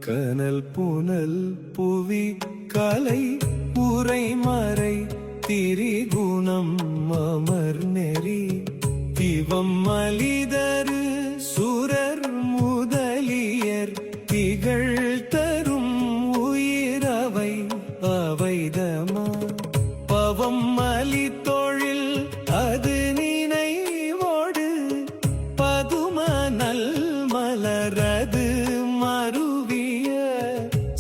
கனல் புனல் புவி கலை உரை மறை திரிகுணம் அமர் நெறி திவம் மலிதரு சுரர் முதலியர் திகழ் தரும் உயிரவை அவைதமா பவம் மலி தொழில் அது நினைவோடு பதும நல் மலரது மருவிய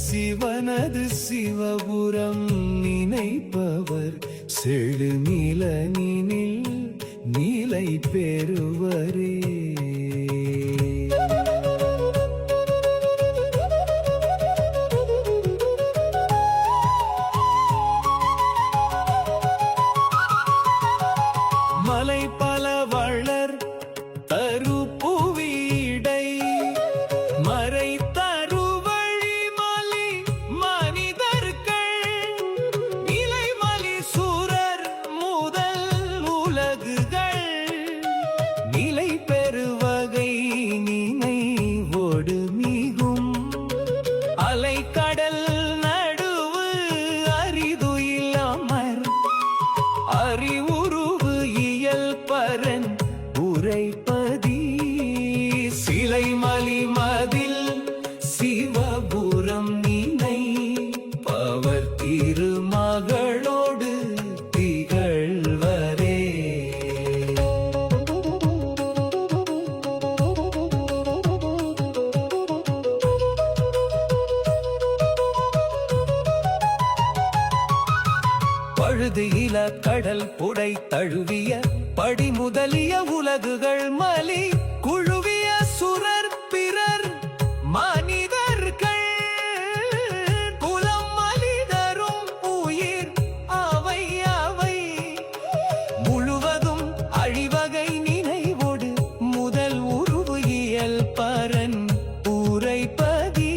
சிவனது சிவபுரம் நினைப்பவர் செழு நிலனினில் நீலை பெறுவரே. மலை பல வளர் தரு புவிடை மறை தரு வழி மலி மனிதர்கள் நிலை மலி சூரர் முதல் உலகுகள் நிலை பெறுவகை நினைவோடு மிகும் அலை கடல் நடுவு அரிதுயில் அமர் அறிவுருவு இயல் பரன் உரைப்பதி சிலை மலி மதில் சிவபுரம் நினை பவர் திருமகளோடு திகழ்வரே. பழுது இல கடல் புடை தழுவிய படி முதலிய உலகுகள் மலி குழுவிய சுரர் பிறர் மனிதர்கள் குலம் மலிதரும் உயிர் அவை அவை முழுவதும் அழிவகை நினைவோடு முதல் உருவு இயல் பரன் உரைப்பதி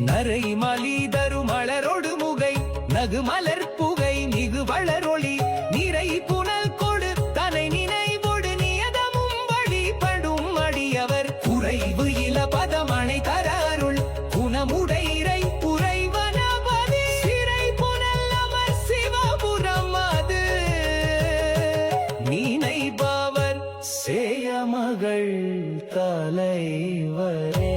நரை மலிதரு மலரோடு முகை நகு மலர் புகை மிகு வளரொளி நிறை புனல் கொடு தலை நினைவோடு நியதமும் வழிபடும் அடியவர் குறைவு இல பதமணை தரருள் குணமுடைரை உறைவனபதி சிறை புனல் அமர் சிவபுரம் அது நினைப்பவர் சேய மகள் தலைவரே.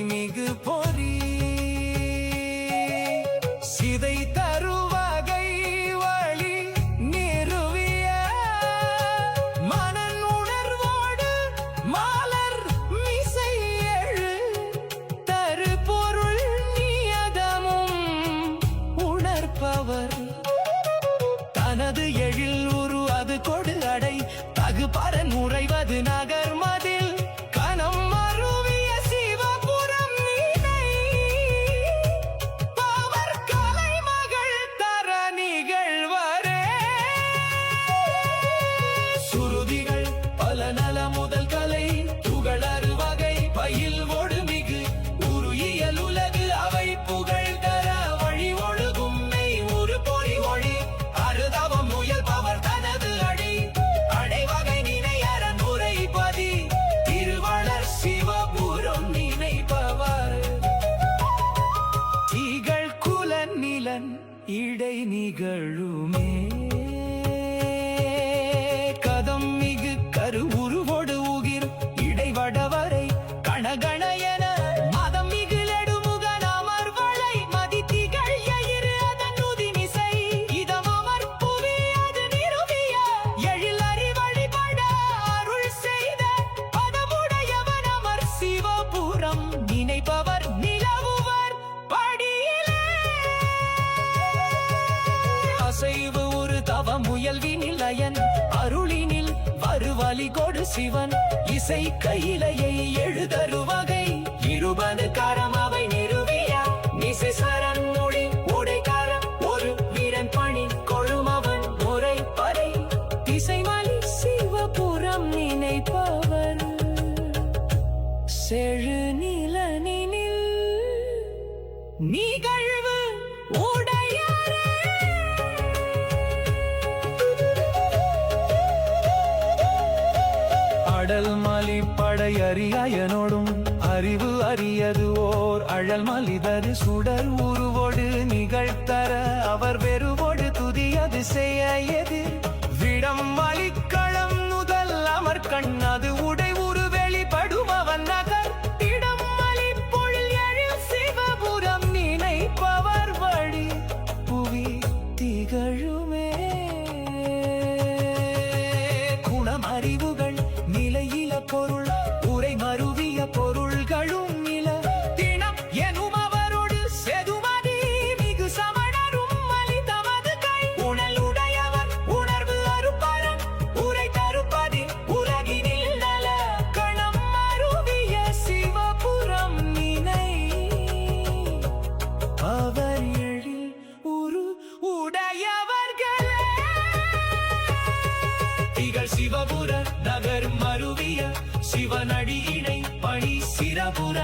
மிகு பொறி சிதை தருவகை வழி நிறுவிய மனன் உணர்வோடு மாலர் மிசை எழு தரு பொருள் நியதமும் உணர்ப்பவர் தனது எழில் உரு அது கொடு அடை தகு பரன் உறைவது நகர் மதில் கனம் நல முதல் கலை துகளறு வகை பயில் ஒடு மிகு உரு இயல் உலகு அவை புகழ் தர வழி ஒழுகும் மெய் ஒரு பொறி ஒளி அருதவம் முயல் பவர் தனது அடி அடைவகை நினை அரண் உரைப்பதி திருவளர் சிவபுரம் நினைப்பவர் திகழ் குலன் நிலன் இடை நிகழுமே கதம் மிகு கரு உருவோடு உகிர் இடைவடவரை கணகண என மதம் மிகுலடு முகன் அமர்வளை மதித்திகள் எயிறு அதன் உதிமிசை இதம் அமர் புவி அது நிறுவிய எழில் அறிவழிபட அருள் செய்த பதமுடையவன் அமர் சிவபுரம் நினைப்பவர் நிலவுவர் படியிலே அசைவு ஒரு தவ முயல்வினில் அயன் அருளினில் வருவலி கொடு சிவன் இசை கையிலையை எழுதரு வகை இருபது காரம் அவை நிறுவிய நிசை சரண் மொழி உடைக்காரம் ஒரு அரியனோடும் அறிவு அரியது ஓர் அழல் மலிதரு சுடர் உருவோடு நிகழ்த்தர அவர் வெறுவோடு துதியது செய்ய எதிர் விடம் வலிக்களம் முதல் அமர் கண்ணது உடை உரு வெளிப்படுபவன் நகர் இடம் வலி பொழில் எழில் சிவபுரம் நினைப்பவர் வழி புவி திகழுமே குணம் அறிவுகள் நிலையில பொருள் உரை மருவிய பொருள்களும் நில தினம் எனும் அவரோடு செதுமதி மிகு சமணரும் மலி தமது கை உணலுடையவர் உணர்வு அறுப்பரன் உரை தருப்பதி உலகினில் நல கணம் மருவிய சிவபுரம் நினை அவர் எழில் உரு உடையவர்களே திகழ் சிவபுர நகர் மருவிய சிவனடி இணை பணி சிறபுர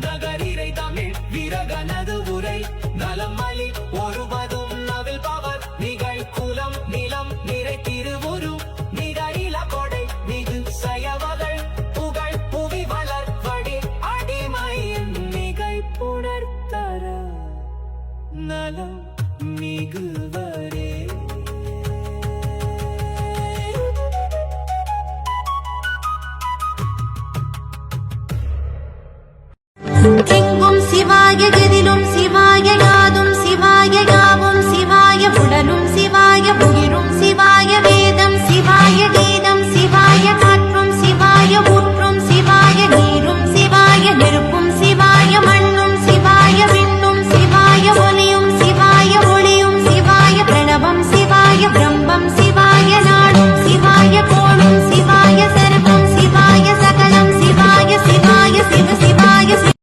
நகரிரை தமிழ் விரகனது உரை நலம் மலி ஒருவதும் நவில் பவர் நிகழ் குலம் நிலம் நிறை திருவுரு நிகழில கொடை மிகு செயவகள் புகழ் புவி வளர் வடி அடிமையின் மிகை புணர்த்தர நலம் மிகுவரே எங்கும் சிவாய எதிலும் சிவாய யாதும் சிவாய யாவும் சிவாய உடலும் சிவாய உயிரும் சிவாய வேதம் சிவாய கீதம் சிவாய காற்றும் சிவாய ஊற்றும் சிவாய நீரும் சிவாய நெருப்பும் சிவாய மண்ணும் சிவாய விண்ணும் சிவாய ஒலியும் சிவாய ஒளியும் சிவாய பிரணவம் சிவாய பிரம்மம் சிவாய நாடும் சிவாய கோணும் சிவாய சர்வம் சிவாய சகலம் சிவாய சிவாய சிவ சிவாய சிவ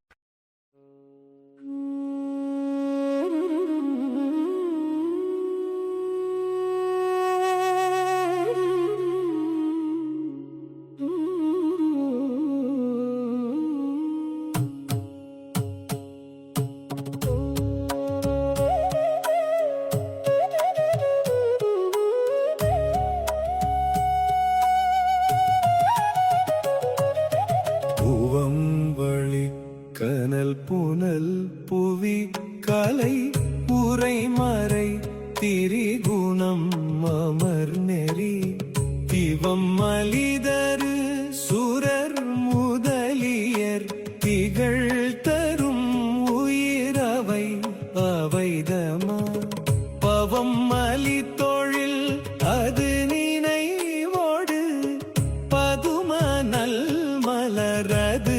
பூவம்பழி கனல் புனல் புவி கலை உரை மறை திரிகுணம் அமர் நெறி திவம் மலிதரு சுரர் முதலியர் திகழ் தரும் உயிரவை அவைதமா பவம் மலி தொழில் அது நினைவோடு பதும நல் மலரது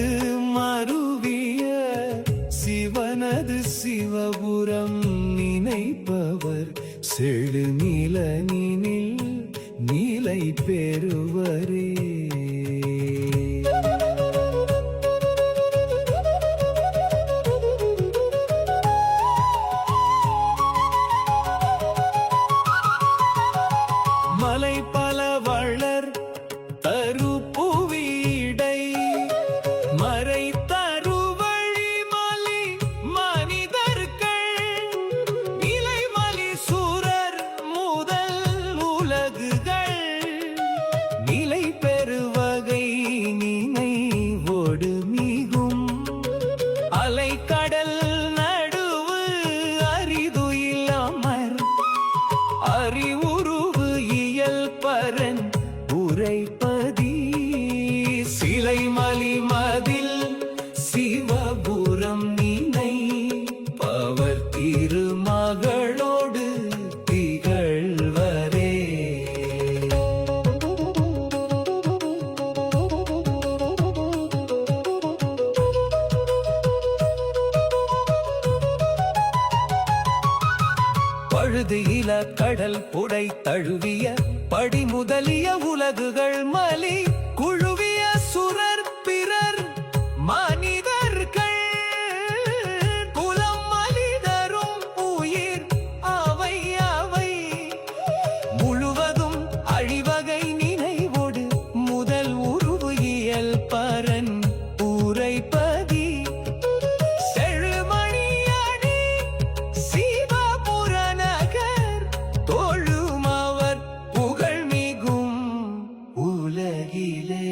மருவிய சிவனது சிவபுரம் நினைப்பவர் செழு நிலனினில் நிலை பெறுவரே மலை பல வளர் தரு புவிடை மறை தருவழி மலி மனிதர்கள் நிலை மலி சூரர் முதல் உலகுகள் நிலை பெறுவகை நினைவோடு மிகும் அலை கடல் நடுவு அரிதுயில் அமர் அறிவுருவு இயல் பரன் உரைப்பதி சிலை மலி மதில் சிவபுரம் நினை பவர் திருமகளோடு திகழ்வரே பழுது இல கடல் புடை தழுவிய படி முதலிய உலகுகள் மலி குழுவிய சுரர் பிறர் மனிதர்கள் குலம் மலிதரும் உயிர் அவை அவை முழுவதும் அழிவகை நினைவோடு முதல் உருவு இயல் பரன் உரைப்பதி செழுமணியணி சிவபுர நகர் தோழுமவர் புகழ் மிகும் உலகிலே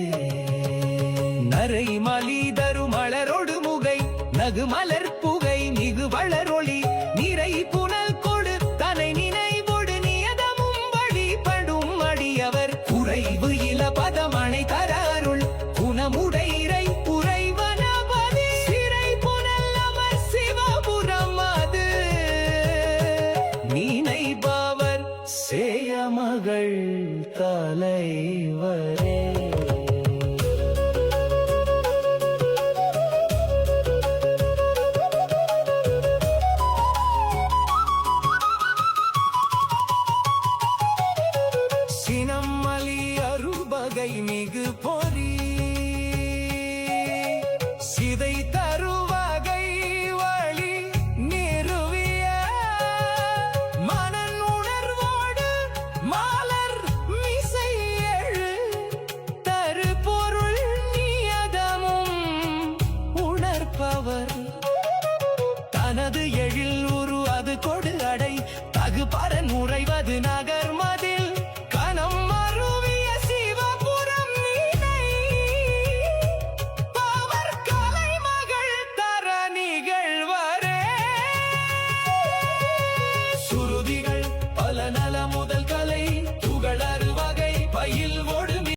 உரைவது நகரும்